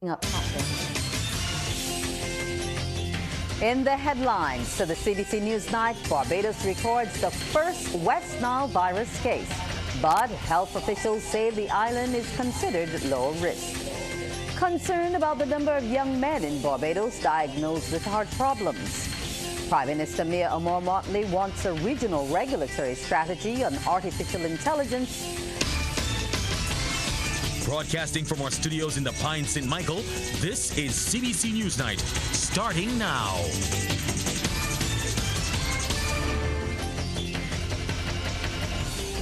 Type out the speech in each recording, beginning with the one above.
Up in the headlines, so the CBC NewsNight, Barbados records the first West Nile virus case, but health officials say the island is considered low risk. Concern about the number of young men in Barbados diagnosed with heart problems. Prime Minister Mia Motley wants a regional regulatory strategy on artificial intelligence. Broadcasting from our studios in the Pine St. Michael, this is CBC NewsNight, starting now.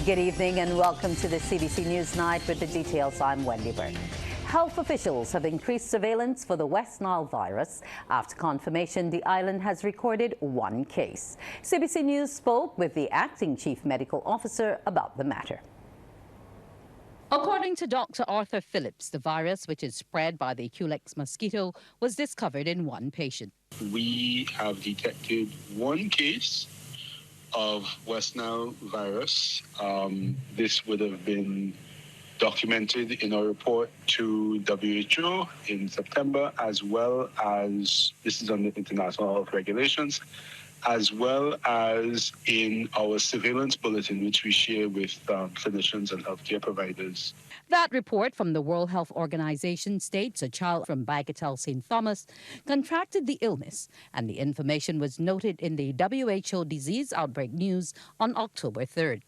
Good evening and welcome to the CBC NewsNight. With the details, I'm Wendy Burke. Health officials have increased surveillance for the West Nile virus after confirmation the island has recorded one case. CBC News spoke with the acting chief medical officer about the matter. According to Dr. Arthur Phillips, the virus, which is spread by the Culex mosquito, was discovered in one patient. We have detected one case of West Nile virus. This would have been documented in a report to WHO in September, as well as, this is under international health regulations, as well as in our surveillance bulletin, which we share with clinicians and healthcare providers. That report from the World Health Organization states a child from Bagatelle St. Thomas contracted the illness, and the information was noted in the WHO Disease Outbreak News on October 3rd.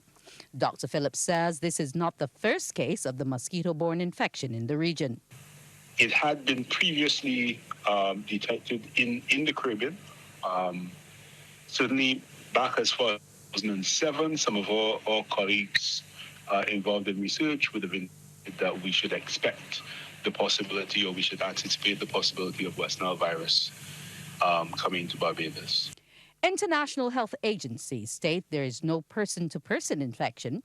Dr. Phillips says this is not the first case of the mosquito-borne infection in the region. It had been previously detected in the Caribbean. Certainly back as far as 2007, some of our colleagues involved in research would have been that we should expect the possibility, or we should anticipate the possibility of West Nile virus coming to Barbados. International health agencies state there is no person-to-person infection,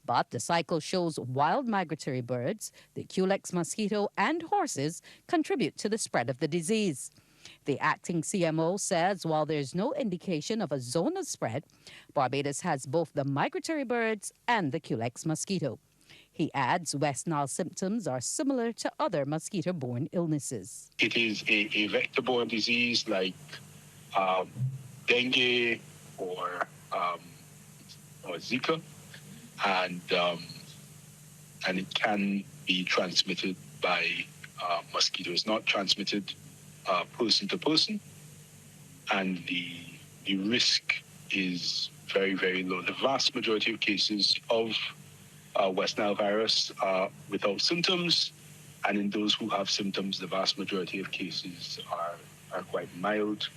but the cycle shows wild migratory birds, the Culex mosquito, and horses contribute to the spread of the disease. The acting CMO says while there's no indication of a zone of spread, Barbados has both the migratory birds and the Culex mosquito. He adds West Nile symptoms are similar to other mosquito-borne illnesses. It is a vector-borne disease like dengue or Zika, and it can be transmitted by mosquitoes, not transmitted person to person, and the risk is very, very low. The vast majority of cases of West Nile virus are without symptoms, and in those who have symptoms, the vast majority of cases are quite mild.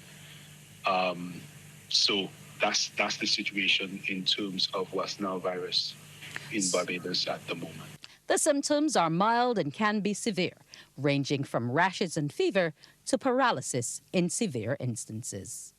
So that's the situation in terms of West Nile virus in Barbados at the moment. The symptoms are mild and can be severe, ranging from rashes and fever to paralysis in severe instances.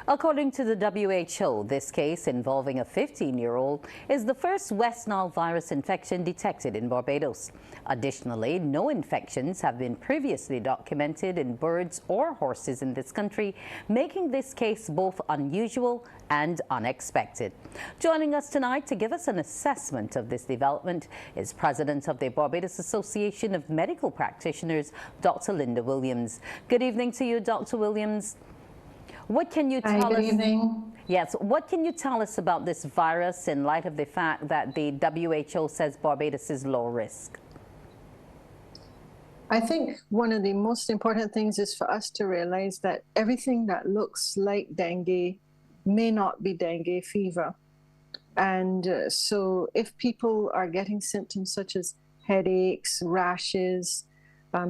According to the WHO, this case involving a 15-year-old is the first West Nile virus infection detected in Barbados. Additionally, no infections have been previously documented in birds or horses in this country, making this case both unusual and unexpected. Joining us tonight to give us an assessment of this development is President of the Barbados Association of Medical Practitioners, Dr. Linda Williams. Good evening to you, Dr. Williams. What can you tell us? Good evening. Yes, what can you tell us about this virus in light of the fact that the WHO says Barbados is low risk? I think one of the most important things is for us to realize that everything that looks like dengue may not be dengue fever. And so if people are getting symptoms such as headaches, rashes,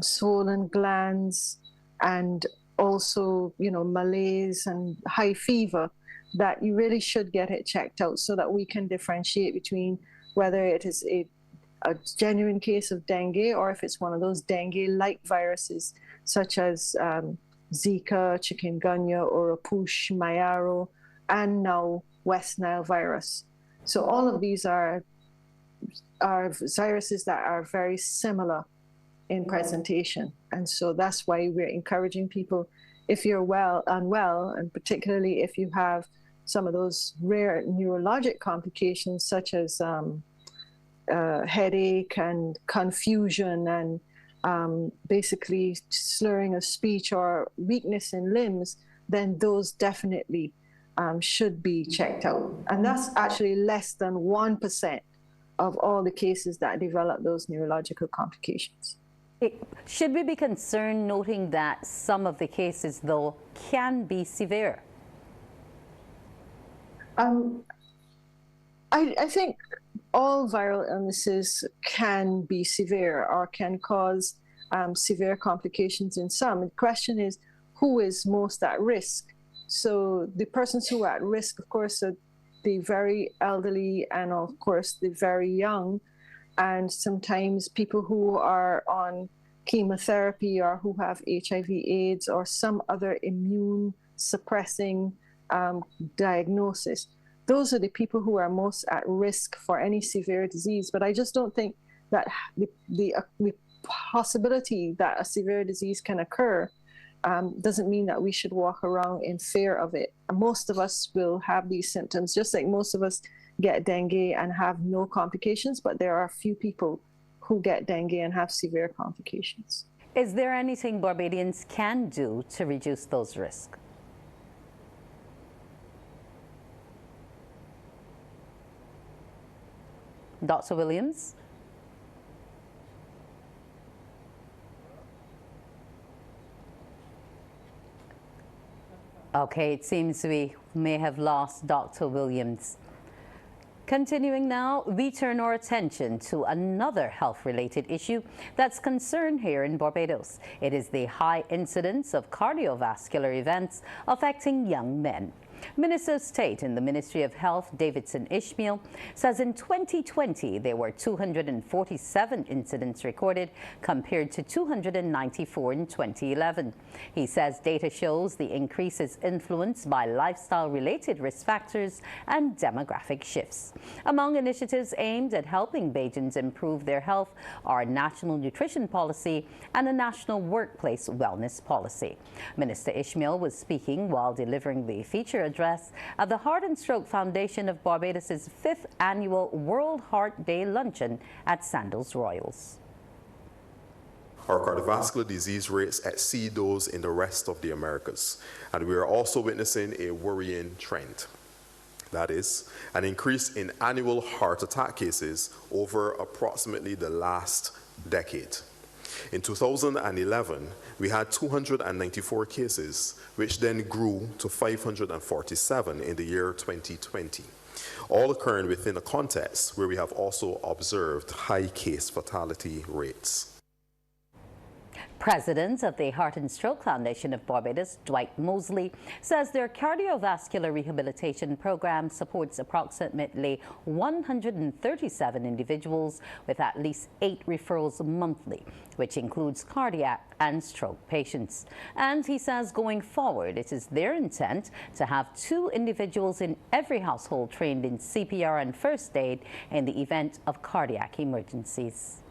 swollen glands, and also, malaise and high fever, that you really should get it checked out so that we can differentiate between whether it is a genuine case of dengue or if it's one of those dengue-like viruses such as Zika, chikungunya, Oropouche, Mayaro, and now West Nile virus. So all of these are viruses that are very similar in presentation. And so that's why we're encouraging people, if you're unwell, and particularly if you have some of those rare neurologic complications such as headache and confusion and basically slurring of speech or weakness in limbs, then those definitely should be checked out. And that's actually less than 1% of all the cases that develop those neurological complications. Should we be concerned noting that some of the cases, though, can be severe? I think all viral illnesses can be severe or can cause severe complications in some. The question is, who is most at risk? So the persons who are at risk, of course, are the very elderly and, of course, the very young, and sometimes people who are on chemotherapy or who have HIV/AIDS or some other immune suppressing diagnosis. Those are the people who are most at risk for any severe disease. But I just don't think that the possibility that a severe disease can occur doesn't mean that we should walk around in fear of it. Most of us will have these symptoms, just like most of us get dengue and have no complications, but there are a few people who get dengue and have severe complications. Is there anything Barbadians can do to reduce those risks? Dr. Williams? Okay, it seems we may have lost Dr. Williams. Continuing now, we turn our attention to another health-related issue that's concerned here in Barbados. It is the high incidence of cardiovascular events affecting young men. Minister of State in the Ministry of Health, Davidson Ishmael, says in 2020 there were 247 incidents recorded compared to 294 in 2011. He says data shows the increase is influenced by lifestyle-related risk factors and demographic shifts. Among initiatives aimed at helping Bajans improve their health are a national nutrition policy and a national workplace wellness policy. Minister Ishmael was speaking while delivering the feature address at the Heart and Stroke Foundation of Barbados' 5th annual World Heart Day luncheon at Sandals Royals. Our cardiovascular disease rates exceed those in the rest of the Americas, and we are also witnessing a worrying trend. That is, an increase in annual heart attack cases over approximately the last decade. In 2011, we had 294 cases, which then grew to 547 in the year 2020, all occurring within a context where we have also observed high case fatality rates. President of the Heart and Stroke Foundation of Barbados, Dwight Mosley, says their cardiovascular rehabilitation program supports approximately 137 individuals with at least 8 referrals monthly, which includes cardiac and stroke patients. And he says going forward, it is their intent to have 2 individuals in every household trained in CPR and first aid in the event of cardiac emergencies.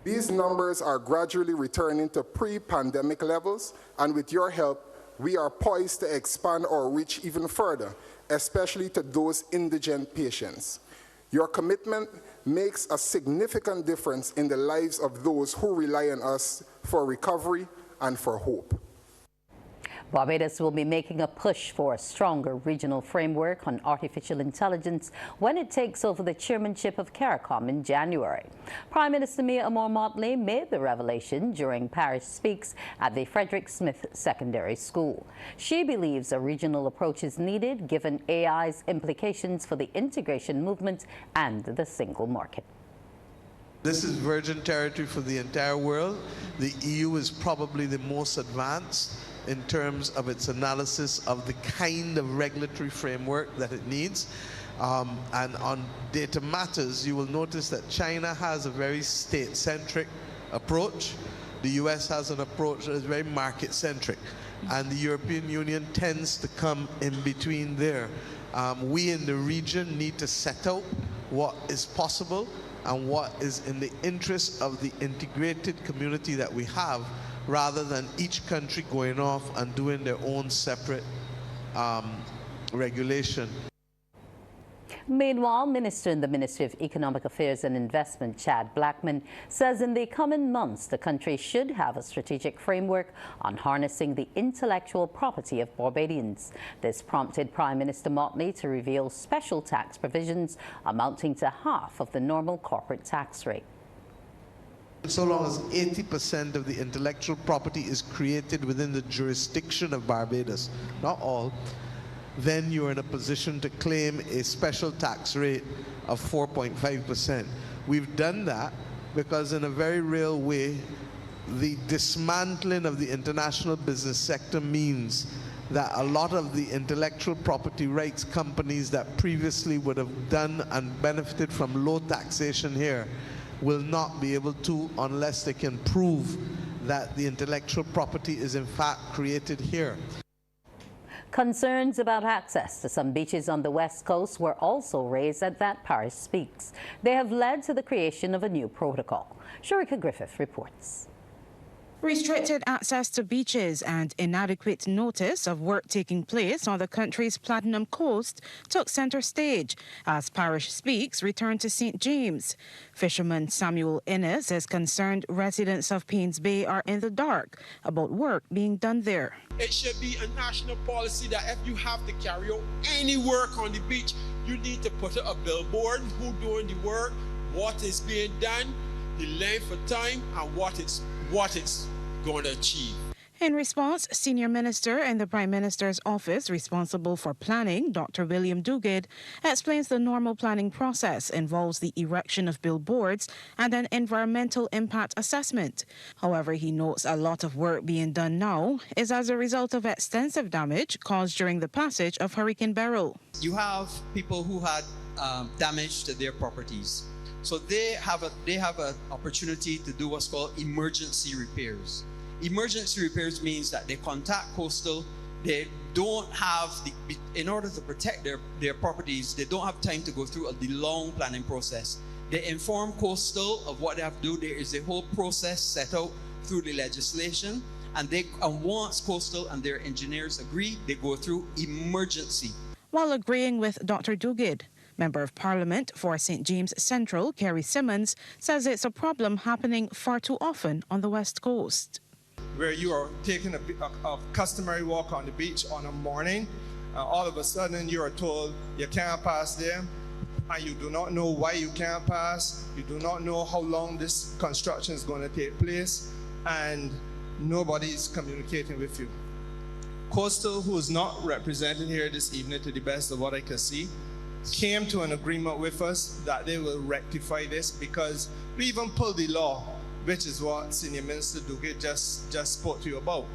These numbers are gradually returning to pre-pandemic levels, and with your help, we are poised to expand our reach even further, especially to those indigent patients. Your commitment makes a significant difference in the lives of those who rely on us for recovery and for hope. Barbados will be making a push for a stronger regional framework on artificial intelligence when it takes over the chairmanship of CARICOM in January. Prime Minister Mia Amor-Motley made the revelation during Parish Speaks at the Frederick Smith Secondary School. She believes a regional approach is needed given AI's implications for the integration movement and the single market. This is virgin territory for the entire world. The EU is probably the most advanced in terms of its analysis of the kind of regulatory framework that it needs. And on data matters, you will notice that China has a very state-centric approach. The US has an approach that is very market-centric. And the European Union tends to come in between there. We in the region need to set out what is possible and what is in the interest of the integrated community that we have, rather than each country going off and doing their own separate regulation. Meanwhile, Minister in the Ministry of Economic Affairs and Investment, Chad Blackman, says in the coming months the country should have a strategic framework on harnessing the intellectual property of Barbadians. This prompted Prime Minister Motley to reveal special tax provisions amounting to half of the normal corporate tax rate. So long as 80% of the intellectual property is created within the jurisdiction of Barbados, not all, then you're in a position to claim a special tax rate of 4.5%. We've done that because in a very real way, the dismantling of the international business sector means that a lot of the intellectual property rights companies that previously would have done and benefited from low taxation here will not be able to unless they can prove that the intellectual property is in fact created here. Concerns about access to some beaches on the West Coast were also raised at That Parish Speaks. They have led to the creation of a new protocol. Sharika Griffith reports. Restricted access to beaches and inadequate notice of work taking place on the country's Platinum Coast took center stage as Parish Speaks returned to St. James. Fisherman Samuel Innes is concerned residents of Paynes Bay are in the dark about work being done there. It should be a national policy that if you have to carry out any work on the beach, you need to put a billboard, who doing the work, what is being done, the length of time, and what it's going to achieve. In response, Senior Minister in the Prime Minister's office responsible for planning, Dr. William Duguid, explains the normal planning process involves the erection of billboards and an environmental impact assessment. However, he notes a lot of work being done now is as a result of extensive damage caused during the passage of Hurricane Beryl. You have people who had damage to their properties. So they have an opportunity to do what's called emergency repairs. Emergency repairs means that they contact Coastal. They don't have in order to protect their properties, they don't have time to go through the long planning process. They inform Coastal of what they have to do. There is a whole process set out through the legislation, and once Coastal and their engineers agree, they go through emergency. While agreeing with Dr. Duguid, Member of Parliament for St. James Central, Kerry Simmons, says it's a problem happening far too often on the West Coast. Where you are taking a customary walk on the beach on a morning, all of a sudden you are told you can't pass there, and you do not know why you can't pass, you do not know how long this construction is going to take place, and nobody is communicating with you. Coastal, who is not represented here this evening to the best of what I can see, came to an agreement with us that they will rectify this, because we even pulled the law, which is what Senior Minister Duguid just spoke to you about.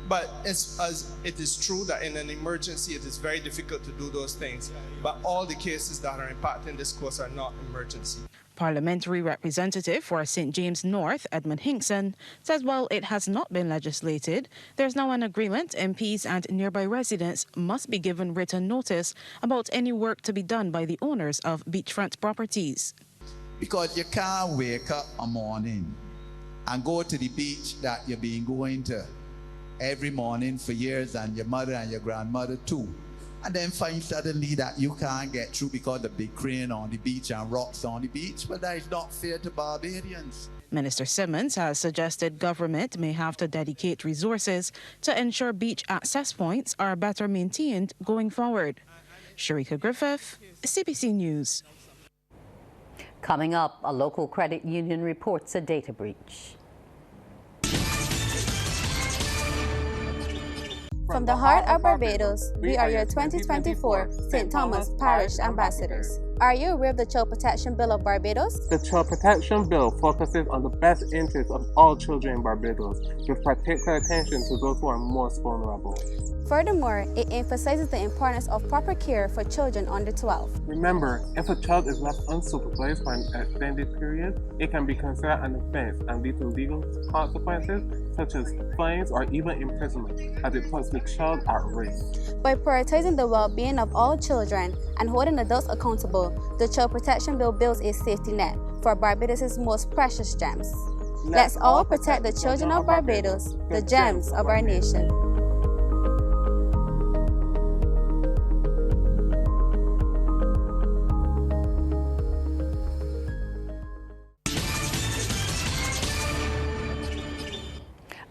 But it is true that in an emergency, it is very difficult to do those things. But all the cases that are impacting this coast are not emergency. Parliamentary representative for St. James North, Edmund Hinkson, says while it has not been legislated, there's now an agreement MPs and nearby residents must be given written notice about any work to be done by the owners of beachfront properties. Because you can't wake up a morning and go to the beach that you've been going to every morning for years, and your mother and your grandmother too, and then find suddenly that you can't get through because the big crane on the beach and rocks on the beach. But that is not fair to Barbadians. Minister Simmons has suggested government may have to dedicate resources to ensure beach access points are better maintained going forward. Sharika Griffith, CBC News. Coming up, a local credit union reports a data breach. From the heart of Barbados, we are your 2024 St. Thomas Parish Ambassadors. Are you aware of the Child Protection Bill of Barbados? The Child Protection Bill focuses on the best interests of all children in Barbados, with particular attention to those who are most vulnerable. Furthermore, it emphasizes the importance of proper care for children under 12. Remember, if a child is left unsupervised for an extended period, it can be considered an offense and lead to legal consequences such as fines or even imprisonment, as it puts the child at risk. By prioritizing the well-being of all children and holding adults accountable, the Child Protection Bill builds a safety net for Barbados' most precious gems. Let's all protect the children of Barbados, the gems of our nation.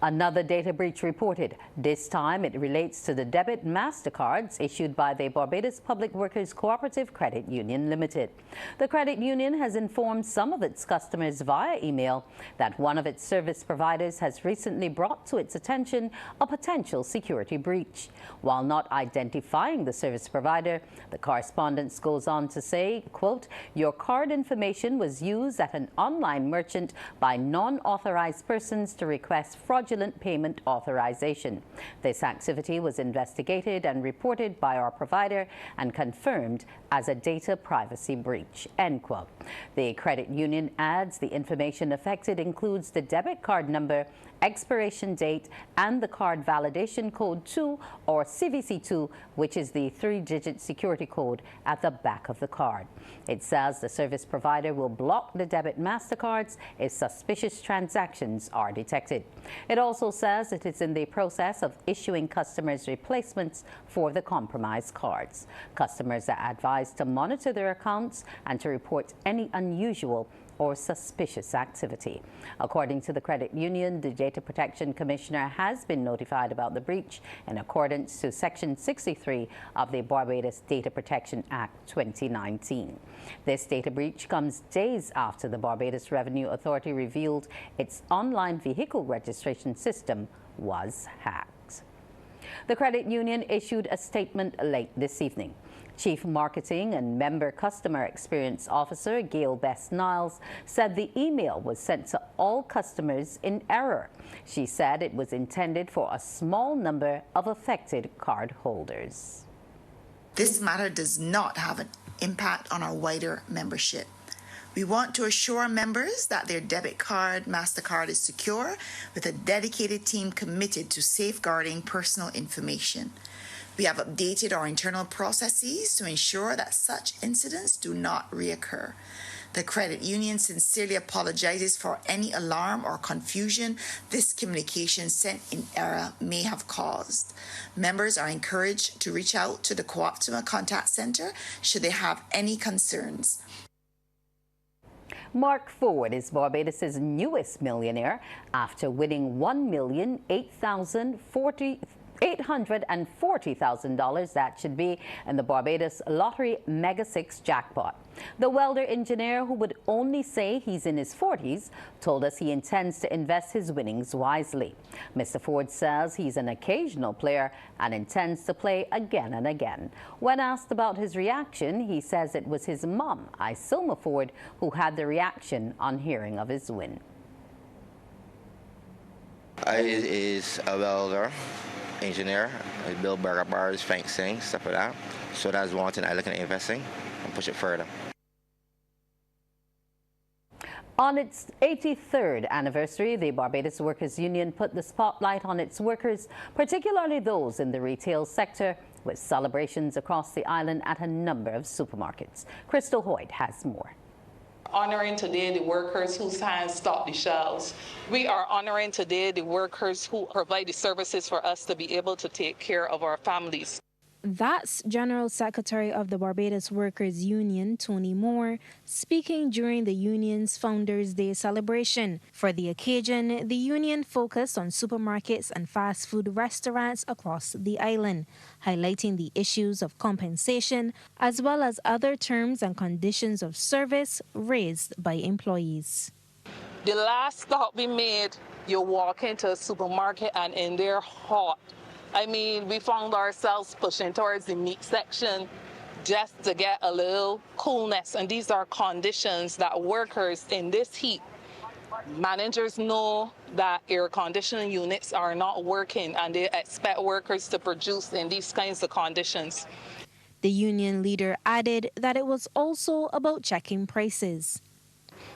Another data breach reported. This time it relates to the debit MasterCards issued by the Barbados Public Workers Cooperative Credit Union Limited. The credit union has informed some of its customers via email that one of its service providers has recently brought to its attention a potential security breach. While not identifying the service provider, the correspondence goes on to say, quote, "Your card information was used at an online merchant by non-authorized persons to request fraudulent payment authorization. This activity was investigated and reported by our provider and confirmed as a data privacy breach," end quote. The credit union adds the information affected includes the debit card number, expiration date, and the card validation code 2 or CVC2, which is the 3-digit security code at the back of the card. It says the service provider will block the debit MasterCards if suspicious transactions are detected. It also says it is in the process of issuing customers replacements for the compromised cards. Customers are advised to monitor their accounts and to report any unusual or suspicious activity. According to the credit union, the Data Protection Commissioner has been notified about the breach in accordance to Section 63 of the Barbados Data Protection Act 2019. This data breach comes days after the Barbados Revenue Authority revealed its online vehicle registration system was hacked. The credit union issued a statement late this evening. Chief Marketing and Member Customer Experience Officer Gail Best-Niles said the email was sent to all customers in error. She said it was intended for a small number of affected card holders. This matter does not have an impact on our wider membership. We want to assure members that their debit card, MasterCard is secure with a dedicated team committed to safeguarding personal information. We have updated our internal processes to ensure that such incidents do not reoccur. The credit union sincerely apologizes for any alarm or confusion this communication sent in error may have caused. Members are encouraged to reach out to the Co-Optima Contact Center should they have any concerns. Mark Ford is Barbados' newest millionaire after winning $1,840,000, that should be, in the Barbados Lottery Mega 6 jackpot. The welder engineer, who would only say he's in his 40s, told us he intends to invest his winnings wisely. Mr. Ford says he's an occasional player and intends to play again and again. When asked about his reaction, he says it was his mom, Isilma Ford, who had the reaction on hearing of his win. I is a welder, engineer. I build burger bars, fencing, stuff like that. So that's one thing I look at investing and push it further. On its 83rd anniversary, the Barbados Workers Union put the spotlight on its workers, particularly those in the retail sector, with celebrations across the island at a number of supermarkets. Crystal Hoyt has more. Honoring today the workers whose hands stock the shelves. We are honoring today the workers who provide the services for us to be able to take care of our families. That's General Secretary of the Barbados Workers Union, Tony Moore, speaking during the union's Founders' Day celebration. For the occasion, the union focused on supermarkets and fast food restaurants across the island, highlighting the issues of compensation as well as other terms and conditions of service raised by employees. The last stop we made, you walk into a supermarket and in there hot. I mean, we found ourselves pushing towards the meat section just to get a little coolness. And these are conditions that workers in this heat, managers know that air conditioning units are not working and they expect workers to produce in these kinds of conditions. The union leader added that it was also about checking prices.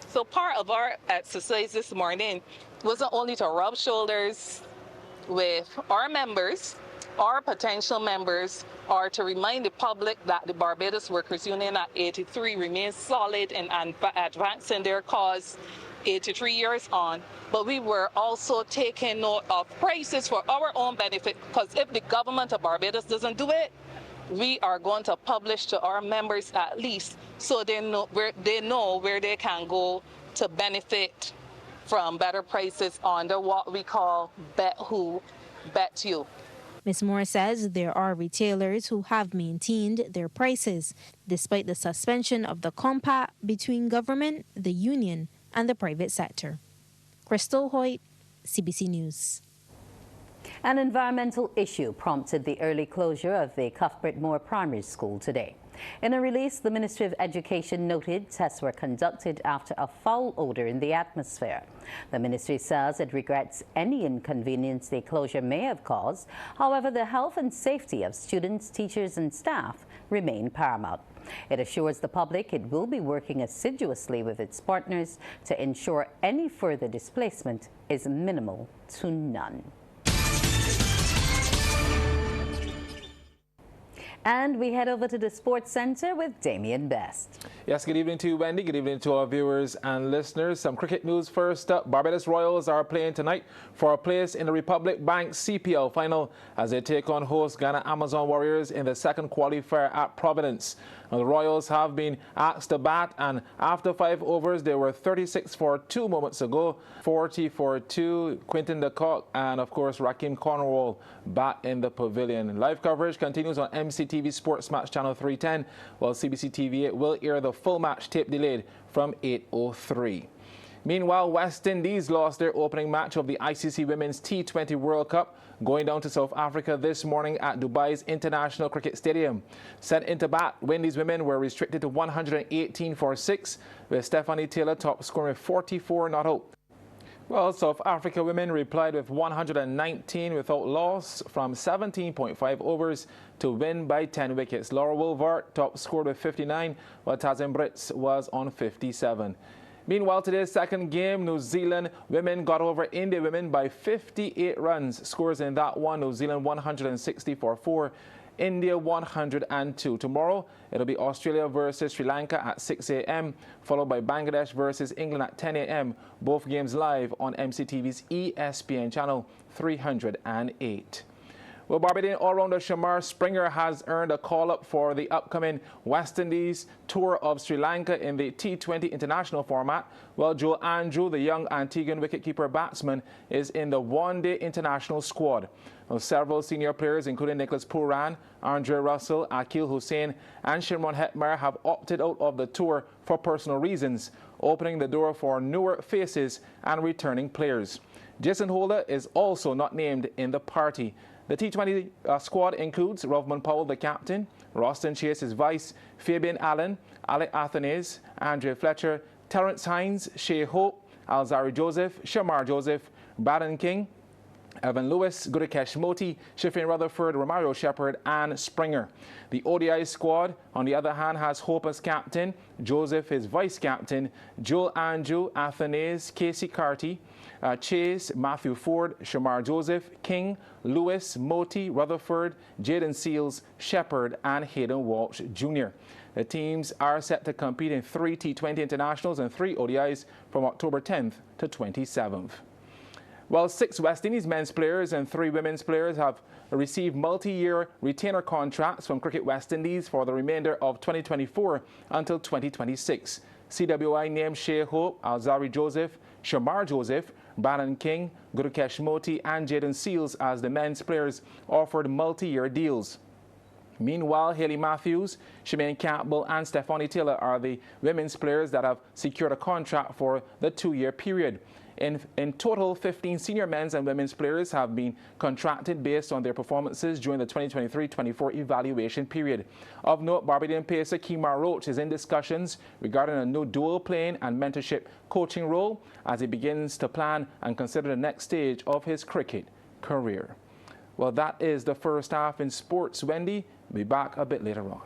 So part of our exercise this morning wasn't only to rub shoulders with our members, our potential members, or to remind the public that the Barbados Workers Union at 83 remains solid in advancing their cause 83 years on, but we were also taking note of prices for our own benefit, because if the government of Barbados doesn't do it, we are going to publish to our members at least so they know where they can go to benefit from better prices under what we call Bet Who, Bet You. Ms. Moore says there are retailers who have maintained their prices despite the suspension of the compact between government, the union, and the private sector. Crystal Hoyt, CBC News. An environmental issue prompted the early closure of the Cuthbert Moore Primary School today. In a release, the Ministry of Education noted tests were conducted after a foul odor in the atmosphere. The ministry says it regrets any inconvenience the closure may have caused. However, the health and safety of students, teachers, and staff remain paramount. It assures the public it will be working assiduously with its partners to ensure any further displacement is minimal to none. And we head over to the Sports Center with Damian Best. Yes, good evening to you, Wendy. Good evening to our viewers and listeners. Some cricket news first up. Barbados Royals are playing tonight for a place in the Republic Bank CPL final as they take on host Ghana Amazon Warriors in the second qualifier at Providence. Now, the Royals have been asked to bat, and after 5 overs, they were 36 for 2 moments ago. 40 for 2, Quinton de Kock and, of course, Raheem Cornwall bat in the pavilion. Live coverage continues on MCTV Sports Match Channel 310, while CBC TV 8 will air the full match tape delayed from 8:03. Meanwhile, West Indies lost their opening match of the ICC Women's T20 World Cup, going down to South Africa this morning at Dubai's International Cricket Stadium. Sent into bat, Windies women were restricted to 118 for 6, with Stephanie Taylor top scoring with 44 not out. Well, South Africa women replied with 119 without loss from 17.5 overs to win by 10 wickets. Laura Wilvart top scored with 59, while Tazim Brits was on 57. Meanwhile, today's second game, New Zealand women got over India women by 58 runs. Scores in that one, New Zealand 160 for 4, India 102. Tomorrow, it'll be Australia versus Sri Lanka at 6 a.m., followed by Bangladesh versus England at 10 a.m. Both games live on MCTV's ESPN channel 308. Well, Barbadian all-rounder Shamar Springer has earned a call-up for the upcoming West Indies tour of Sri Lanka in the T20 international format, while Joe Andrew, the young Antiguan wicketkeeper batsman, is in the one-day international squad. Well, several senior players, including Nicholas Pooran, Andre Russell, Akil Hussain, and Shimron Hetmar, have opted out of the tour for personal reasons, opening the door for newer faces and returning players. Jason Holder is also not named in the party. The T20 squad includes Rovman Powell, the captain, Roston Chase, his vice, Fabian Allen, Alec Athanaze, Andre Fletcher, Terrence Hines, Shea Hope, Alzari Joseph, Shamar Joseph, Baden King, Evan Lewis, Gurukesh Moti, Shifrin Rutherford, Romario Shepherd, and Springer. The ODI squad, on the other hand, has Hope as captain, Joseph his vice-captain, Joel Andrew, Athanaze, Casey Carty, Chase, Matthew Ford, Shamar Joseph, King, Lewis, Moti, Rutherford, Jaden Seals, Shepherd, and Hayden Walsh Jr. The teams are set to compete in 3 T20 internationals and 3 ODIs from October 10th to 27th. Well, 6 West Indies men's players and 3 women's players have received multi-year retainer contracts from Cricket West Indies for the remainder of 2024 until 2026. CWI named Shea Hope, Alzari Joseph, Shamar Joseph, Banan King, Gurukesh Moti, and Jaden Seals as the men's players offered multi-year deals. Meanwhile, Haley Matthews, Shemaine Campbell, and Stephanie Taylor are the women's players that have secured a contract for the 2-year period. In total, 15 senior men's and women's players have been contracted based on their performances during the 2023-24 evaluation period. Of note, Barbadian pacer Kemar Roach is in discussions regarding a new dual playing and mentorship coaching role as he begins to plan and consider the next stage of his cricket career. Well, that is the first half in sports. Wendy, we'll be back a bit later on.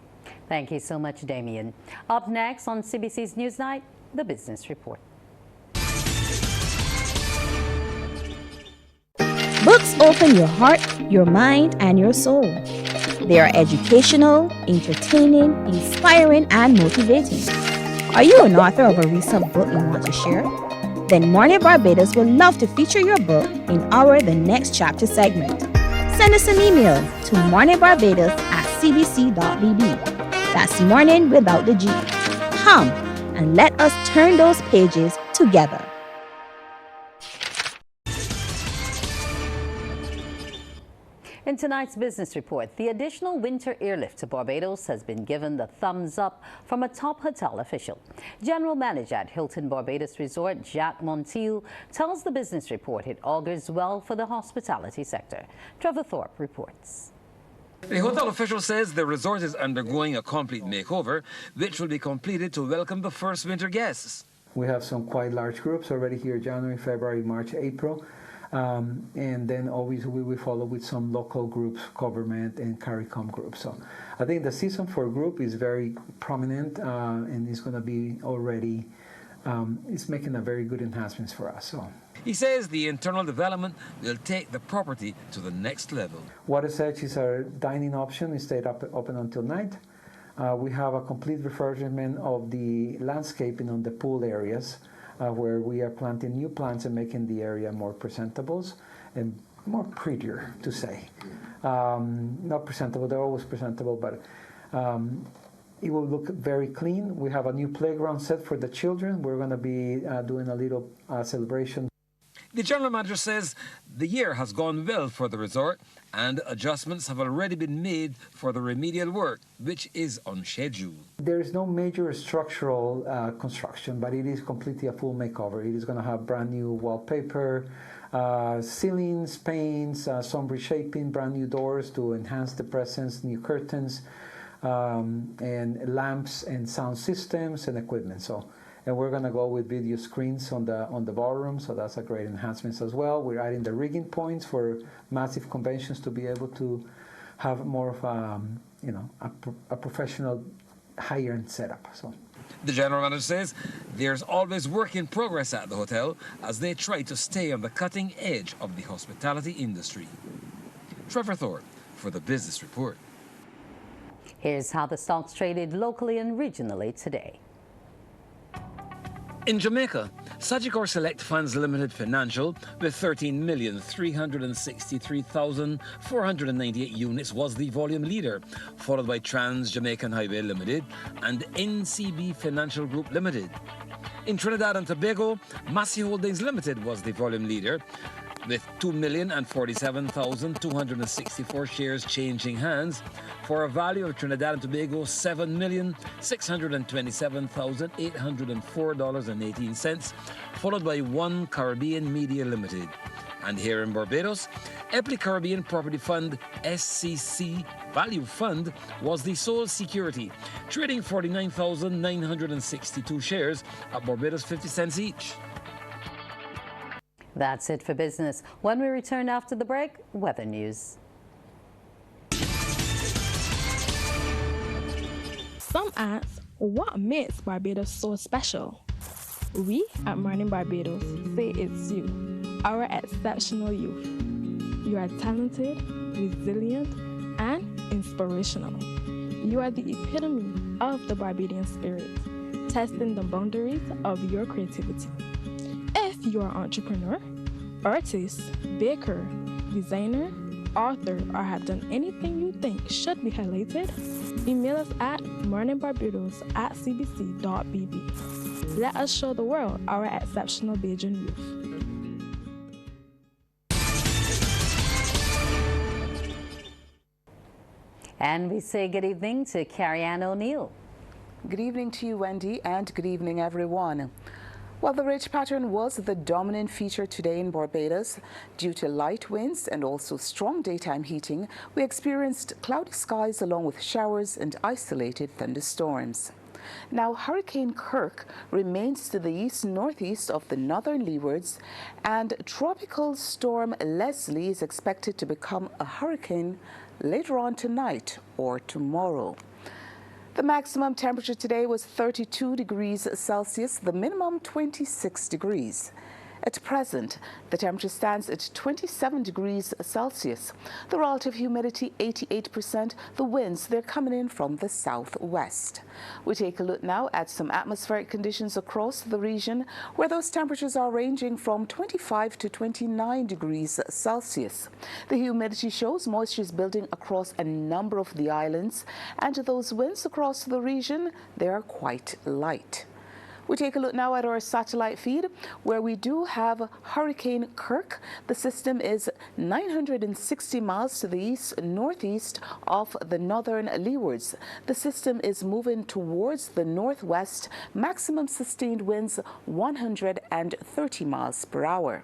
Thank you so much, Damien. Up next on CBC's Newsnight, the Business Report. Books open your heart, your mind, and your soul. They are educational, entertaining, inspiring, and motivating. Are you an author of a recent book you want to share? Then Morning Barbados would love to feature your book in our The Next Chapter segment. Send us an email to morningbarbados@cbc.bb. That's morning without the G. Come and let us turn those pages together. In tonight's business report, the additional winter airlift to Barbados has been given the thumbs up from a top hotel official. General Manager at Hilton Barbados Resort, Jack Montiel, tells the business report it augurs well for the hospitality sector. Trevor Thorpe reports. The hotel official says the resort is undergoing a complete makeover, which will be completed to welcome the first winter guests. We have some quite large groups already here, January, February, March, April. And then always we will follow with some local groups, government and CARICOM groups. So I think the season for group is very prominent and it's going to be already, it's making a very good enhancements for us. So he says the internal development will take the property to the next level. Water's Edge is our dining option. It stayed open until night. We have a complete refurbishment of the landscaping on the pool areas. Where we are planting new plants and making the area more presentable and more prettier, to say. Not presentable, they're always presentable, but it will look very clean. We have a new playground set for the children. We're going to be doing a little celebration. The general manager says the year has gone well for the resort and adjustments have already been made for the remedial work, which is on schedule. There is no major structural construction, but it is completely a full makeover. It is going to have brand new wallpaper, ceilings, paints, some reshaping, brand new doors to enhance the presence, new curtains, and lamps and sound systems and equipment. And we're going to go with video screens on the ballroom, so that's a great enhancement as well. We're adding the rigging points for massive conventions to be able to have more of a professional high-end setup. So the general manager says there's always work in progress at the hotel as they try to stay on the cutting edge of the hospitality industry. Trevor Thorpe for the Business Report. Here's how the stocks traded locally and regionally today. In Jamaica, Sagicor Select Funds Limited Financial with 13,363,498 units was the volume leader, followed by Trans Jamaican Highway Limited and NCB Financial Group Limited. In Trinidad and Tobago, Massey Holdings Limited was the volume leader, with 2,047,264 shares changing hands for a value of Trinidad and Tobago $7,627,804.18, followed by One Caribbean Media Limited. And here in Barbados, Epley Caribbean Property Fund SCC Value Fund was the sole security, trading 49,962 shares at Barbados 50 cents each. That's it for business. When we return after the break, weather news. Some ask, what makes Barbados so special? We at Morning Barbados say it's you, our exceptional youth. You are talented, resilient, and inspirational. You are the epitome of the Barbadian spirit, testing the boundaries of your creativity. If you are an entrepreneur, artist, baker, designer, author, or have done anything you think should be highlighted, email us at morningbarbados@cbc.bb. Let us show the world our exceptional Bajan youth. And we say good evening to Carrie Ann O'Neill. Good evening to you, Wendy, and good evening, everyone. Well, the ridge pattern was the dominant feature today in Barbados. Due to light winds and also strong daytime heating, we experienced cloudy skies along with showers and isolated thunderstorms. Now, Hurricane Kirk remains to the east-northeast of the northern leewards, and Tropical Storm Leslie is expected to become a hurricane later on tonight or tomorrow. The maximum temperature today was 32 degrees Celsius, the minimum 26 degrees. At present, the temperature stands at 27 degrees Celsius. The relative humidity 88%. The winds, they're coming in from the southwest. We take a look now at some atmospheric conditions across the region, where those temperatures are ranging from 25 to 29 degrees Celsius. The humidity shows moisture is building across a number of the islands, and those winds across the region, they are quite light. We take a look now at our satellite feed, where we do have Hurricane Kirk. The system is 960 miles to the east-northeast of the northern leewards. The system is moving towards the northwest, maximum sustained winds 130 miles per hour.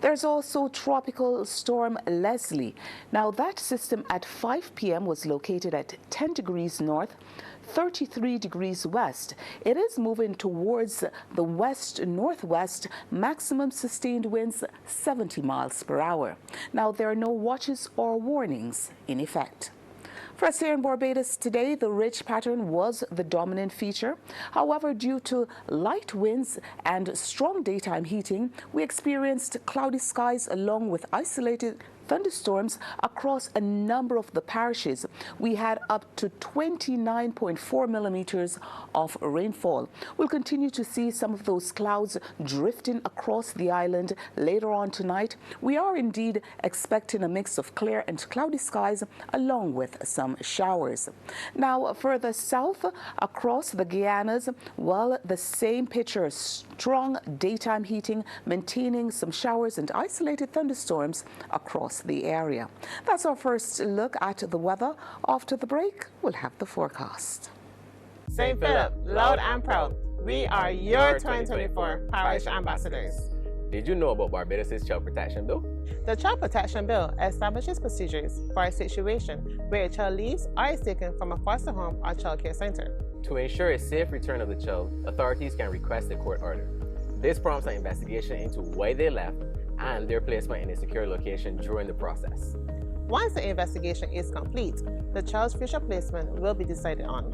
There's also Tropical Storm Leslie. Now, that system at 5 p.m. was located at 10 degrees north, 33 degrees west. It is moving towards the west-northwest, maximum sustained winds 70 miles per hour. Now, there are no watches or warnings in effect. For us here in Barbados today, the ridge pattern was the dominant feature. However, due to light winds and strong daytime heating, we experienced cloudy skies along with isolated thunderstorms across a number of the parishes. We had up to 29.4 millimeters of rainfall. We'll continue to see some of those clouds drifting across the island later on tonight. We are indeed expecting a mix of clear and cloudy skies along with some showers. Now, further south across the Guianas, well, the same picture, strong daytime heating, maintaining some showers and isolated thunderstorms across the area. That's our first look at the weather. After the break, we'll have the forecast. St. Philip, loud and proud, we are your 2024 Parish Ambassadors. Did you know about Barbados' Child Protection Bill? The Child Protection Bill establishes procedures for a situation where a child leaves or is taken from a foster home or child care center. To ensure a safe return of the child, authorities can request a court order. This prompts an investigation into why they left and their placement in a secure location during the process. Once the investigation is complete, the child's future placement will be decided on.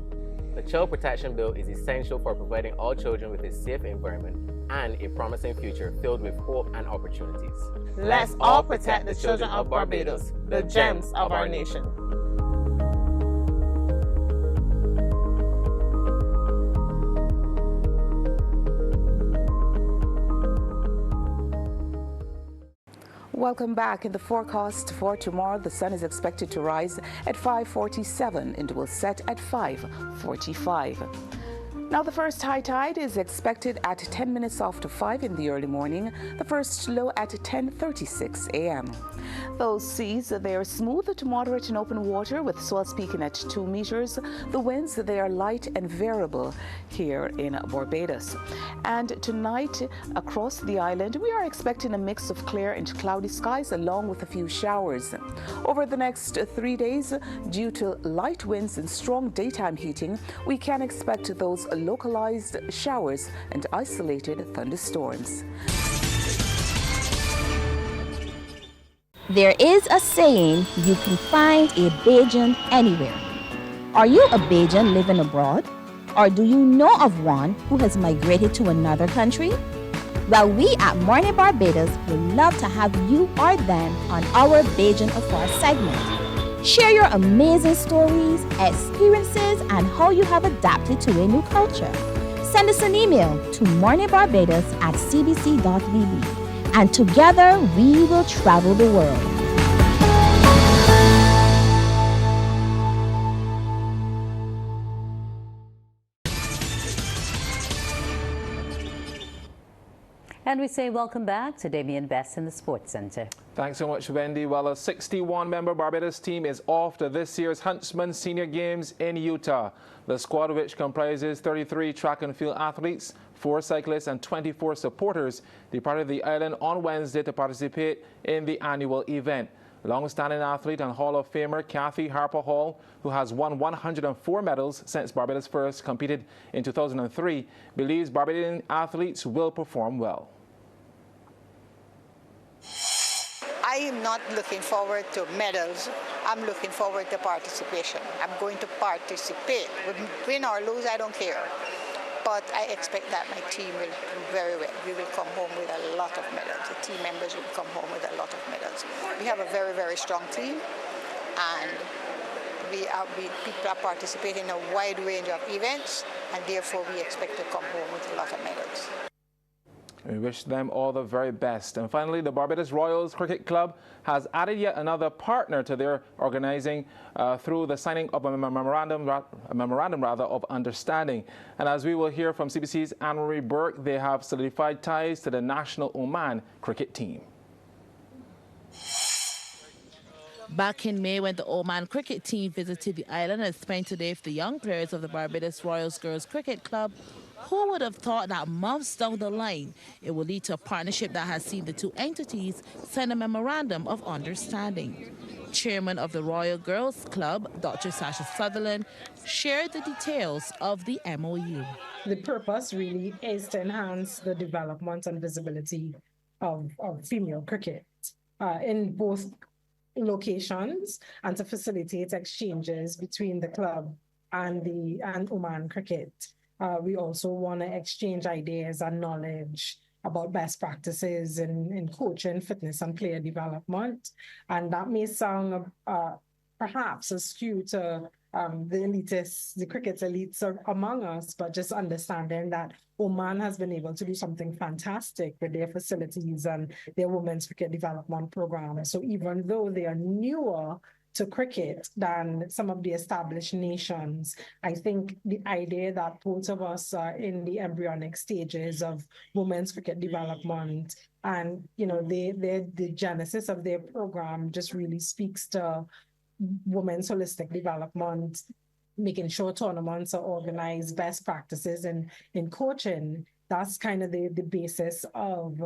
The Child Protection Bill is essential for providing all children with a safe environment and a promising future filled with hope and opportunities. Let's all protect the children of Barbados, the gems of our nation. Welcome back. In the forecast for tomorrow, the sun is expected to rise at 5:47 and will set at 5:45. Now, the first high tide is expected at 10 minutes after 5 in the early morning, the first low at 10:36 a.m. Those seas, they are smooth to moderate in open water with swells peaking at 2 meters. The winds, they are light and variable here in Barbados. And tonight, across the island, we are expecting a mix of clear and cloudy skies along with a few showers. Over the next 3 days, due to light winds and strong daytime heating, we can expect those localized showers and isolated thunderstorms. There is a saying, you can find a Bajan anywhere. Are you a Bajan living abroad? Or do you know of one who has migrated to another country? Well, we at Morning Barbados would love to have you or them on our Bajan Afar segment. Share your amazing stories, experiences, and how you have adapted to a new culture. Send us an email to morningbarbados@cbc.vb. And together we will travel the world. And we say welcome back to Damien Best in the Sports Center. Thanks so much, Wendy. Well, a 61-member Barbados team is off to this year's Huntsman Senior Games in Utah. The squad, which comprises 33 track and field athletes, 4 cyclists and 24 supporters, departed the island on Wednesday to participate in the annual event. Long-standing athlete and Hall of Famer Kathy Harper Hall, who has won 104 medals since Barbados first competed in 2003, believes Barbadian athletes will perform well. I am not looking forward to medals. I'm looking forward to participation. I'm going to participate. Win or lose, I don't care. But I expect that my team will do very well. We will come home with a lot of medals. The team members will come home with a lot of medals. We have a very, very strong team, and people are participating in a wide range of events, and therefore we expect to come home with a lot of medals. We wish them all the very best. And finally, the Barbados Royals Cricket Club has added yet another partner to their organizing through the signing of a memorandum of understanding. And as we will hear from CBC's Anne-Marie Burke, they have solidified ties to the national Oman cricket team. Back in May, when the Oman cricket team visited the island and spent a day with the young players of the Barbados Royals Girls Cricket Club, who would have thought that months down the line it would lead to a partnership that has seen the two entities sign a memorandum of understanding? Chairman of the Royal Girls Club, Dr. Sasha Sutherland, shared the details of the MOU. The purpose really is to enhance the development and visibility of female cricket in both locations and to facilitate exchanges between the club and Oman cricket. We also want to exchange ideas and knowledge about best practices in coaching, fitness, and player development. And that may sound perhaps askew to the elitists, the cricket elites among us, but just understanding that Oman has been able to do something fantastic with their facilities and their women's cricket development program. So even though they are newer to cricket than some of the established nations, I think the idea that both of us are in the embryonic stages of women's cricket development, and the genesis of their program just really speaks to women's holistic development, making sure tournaments are organized, best practices in coaching. That's kind of the basis of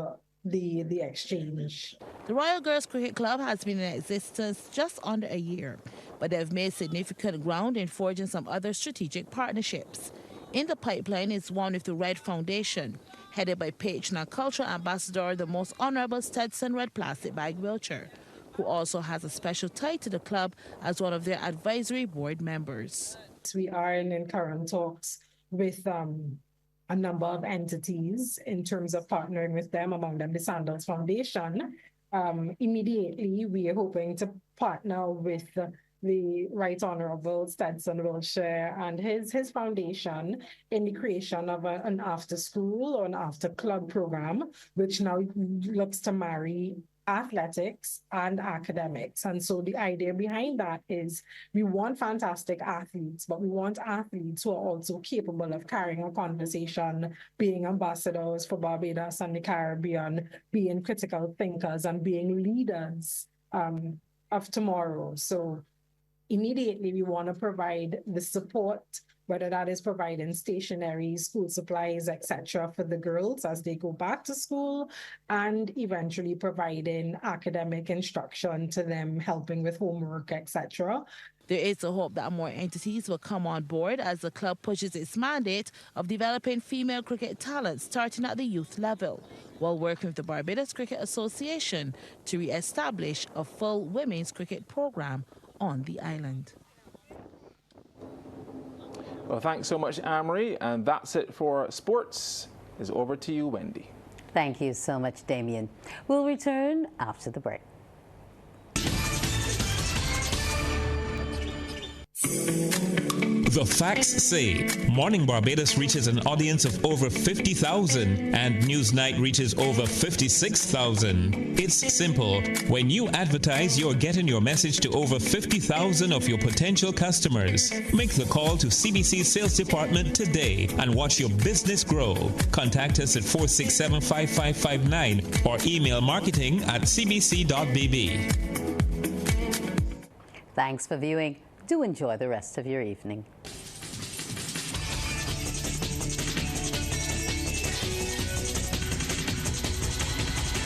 the exchange. The Royal Girls Cricket Club has been in existence just under a year, but they've made significant ground in forging some other strategic partnerships. In the pipeline is one with the Red Foundation, headed by Patron and Cultural Ambassador, the Most Honorable Stetson Red Plastic Bag Wiltshire, who also has a special tie to the club as one of their advisory board members. We are in current talks with a number of entities in terms of partnering with them, among them the Sandals Foundation. Immediately, we are hoping to partner with the Right Honorable Stetson Wiltshire and his foundation in the creation of an after-school or an after-club program, which now looks to marry athletics and academics. And so the idea behind that is we want fantastic athletes, but we want athletes who are also capable of carrying a conversation, being ambassadors for Barbados and the Caribbean, being critical thinkers and being leaders of tomorrow. So immediately we want to provide the support, whether that is providing stationery, school supplies, etc., for the girls as they go back to school, and eventually providing academic instruction to them, helping with homework, etc. There is a hope that more entities will come on board as the club pushes its mandate of developing female cricket talent starting at the youth level, while working with the Barbados Cricket Association to re-establish a full women's cricket program on the island. Well, thanks so much, Anne-Marie, and that's it for sports. It's over to you, Wendy. Thank you so much, Damien. We'll return after the break. The facts say Morning Barbados reaches an audience of over 50,000 and Newsnight reaches over 56,000. It's simple. When you advertise, you're getting your message to over 50,000 of your potential customers. Make the call to CBC Sales Department today and watch your business grow. Contact us at 467-5559 or email marketing@cbc.bb. Thanks for viewing. Do enjoy the rest of your evening.